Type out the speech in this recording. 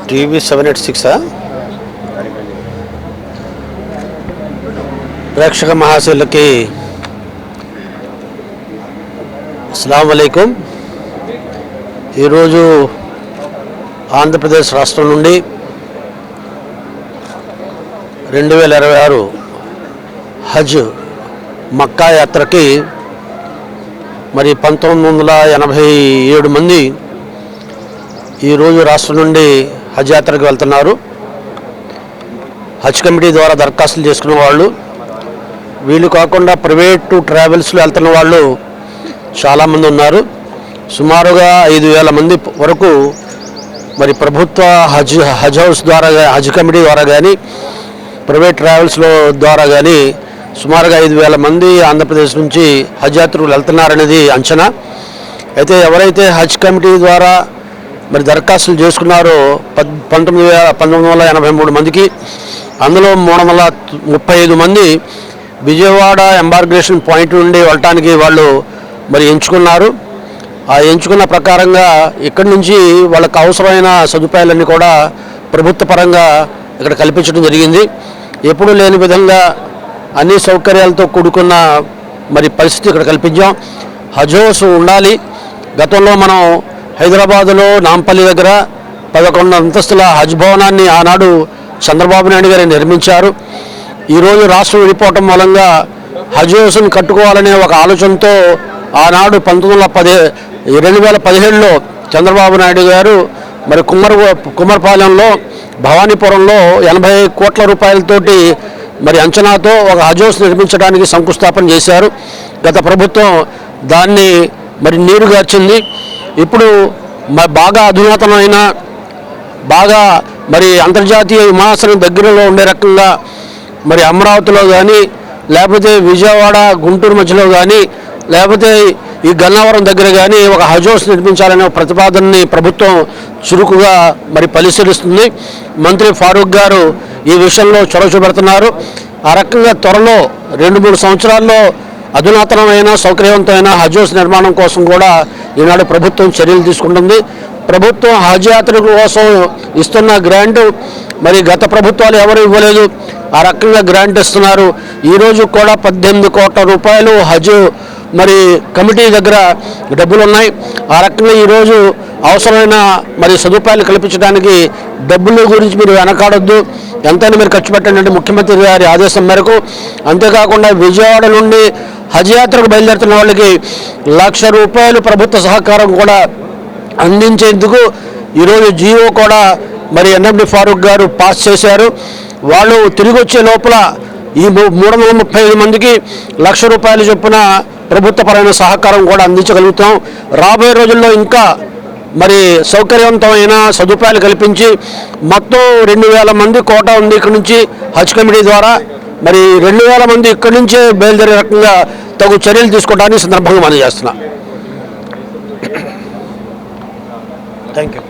TV 786 ప్రేక్షక మహాశయులకి అస్సలాము అలైకుం. ఈరోజు ఆంధ్రప్రదేశ్ రాష్ట్రం నుండి 2026 హజ్ మక్కా యాత్రకి మరి 1987 మంది ఈరోజు రాష్ట్రం నుండి హజ్ యాత్రకు వెళ్తున్నారు. హజ్ కమిటీ ద్వారా దరఖాస్తులు చేసుకున్న వాళ్ళు, వీళ్ళు కాకుండా ప్రైవేటు ట్రావెల్స్లో వెళ్తున్న వాళ్ళు చాలామంది ఉన్నారు. సుమారుగా 5,000 మంది వరకు మరి ప్రభుత్వ హజ్ హౌస్ ద్వారా, హజ్ కమిటీ ద్వారా కానీ ప్రైవేట్ ట్రావెల్స్లో ద్వారా కానీ సుమారుగా 5,000 మంది ఆంధ్రప్రదేశ్ నుంచి హజ్ యాత్రకు వెళ్తున్నారనేది అంచనా. అయితే ఎవరైతే హజ్ కమిటీ ద్వారా మరి దరఖాస్తులు చేసుకున్నారో 1983 మందికి, అందులో 335 మంది విజయవాడ ఎంబార్గేషన్ పాయింట్ నుండి వెళ్ళటానికి వాళ్ళు మరి ఎంచుకున్నారు. ఆ ఎంచుకున్న ప్రకారంగా ఇక్కడి నుంచి వాళ్ళకు అవసరమైన సదుపాయాలన్నీ కూడా ప్రభుత్వ పరంగా ఇక్కడ కల్పించడం జరిగింది. ఎప్పుడూ లేని విధంగా అన్ని సౌకర్యాలతో కూడుకున్న మరి పరిస్థితి ఇక్కడ కల్పించాం. హజ్ హౌస్ ఉండాలి. గతంలో మనం హైదరాబాదులో నాంపల్లి దగ్గర 11 అంతస్తుల హజ్ భవనాన్ని ఆనాడు చంద్రబాబు నాయుడు గారు నిర్మించారు. ఈరోజు రాష్ట్రం విడిపోవటం మూలంగా హజ్ హౌస్ను కట్టుకోవాలనే ఒక ఆలోచనతో ఆనాడు 2017లో చంద్రబాబు నాయుడు గారు మరి కుమ్మరపాలెంలో భవానీపురంలో 80 కోట్ల రూపాయలతోటి మరి అంచనాతో ఒక హజ్ హౌస్ నిర్మించడానికి శంకుస్థాపన చేశారు. గత ప్రభుత్వం దాన్ని మరి నీరుగార్చింది. ఇప్పుడు బాగా అధునాతనమైన, బాగా మరి అంతర్జాతీయ విమానాశ్రయం దగ్గరలో ఉండే రకంగా మరి అమరావతిలో కానీ, లేకపోతే విజయవాడ గుంటూరు మధ్యలో కానీ, లేకపోతే ఈ గన్నవరం దగ్గర కానీ ఒక హజ్ హౌస్ నిర్మించాలనే ప్రతిపాదనని ప్రభుత్వం చురుకుగా మరి పరిశీలిస్తుంది. మంత్రి ఫారూక్ గారు ఈ విషయంలో చొరవ చూపెడుతున్నారు. ఆ రకంగా త్వరలో 2-3 సంవత్సరాల్లో అధునాతనమైన సౌకర్యవంతమైన హజ్ హౌస్ నిర్మాణం కోసం కూడా ఈనాడు ప్రభుత్వం చర్యలు తీసుకుంటుంది. ప్రభుత్వం హజ్ యాత్ర కోసం ఇస్తున్న గ్రాంట్ మరి గత ప్రభుత్వాలు ఎవరు ఇవ్వలేదు. ఆ రకంగా గ్రాంట్ ఇస్తున్నారు. ఈరోజు కూడా 18 కోట్ల రూపాయలు హజ్ మరి కమిటీ దగ్గర డబ్బులు ఉన్నాయి. ఆ రకంగా ఈరోజు అవసరమైన మరి సదుపాయాలు కల్పించడానికి డబ్బుల గురించి మీరు వెనకాడొద్దు, ఎంతైనా మీరు ఖర్చు పెట్టండి ముఖ్యమంత్రి గారి ఆదేశం మేరకు. అంతేకాకుండా విజయవాడ నుండి హజ్ యాత్రకు బయలుదేరుతున్న వాళ్ళకి ₹1,00,000 ప్రభుత్వ సహకారం కూడా అందించేందుకు ఈరోజు జీవో కూడా మరి ఎన్ఎండి ఫారూక్ గారు పాస్ చేశారు. వాళ్ళు తిరిగి వచ్చే లోపల ఈ 335 మందికి ₹1,00,000 చొప్పున ప్రభుత్వపరమైన సహకారం కూడా అందించగలుగుతాం. రాబోయే రోజుల్లో ఇంకా మరి సౌకర్యవంతమైన సదుపాయాలు కల్పించి మొత్తం 2,000 మంది కోటా ఉంది ఇక్కడ నుంచి హజ్ కమిటీ ద్వారా. మరి 2,000 మంది ఇక్కడి నుంచే బయలుదేరే రకంగా తగు చర్యలు తీసుకోవడానికి సందర్భంగా మనం చేస్తున్నాం. Thank you.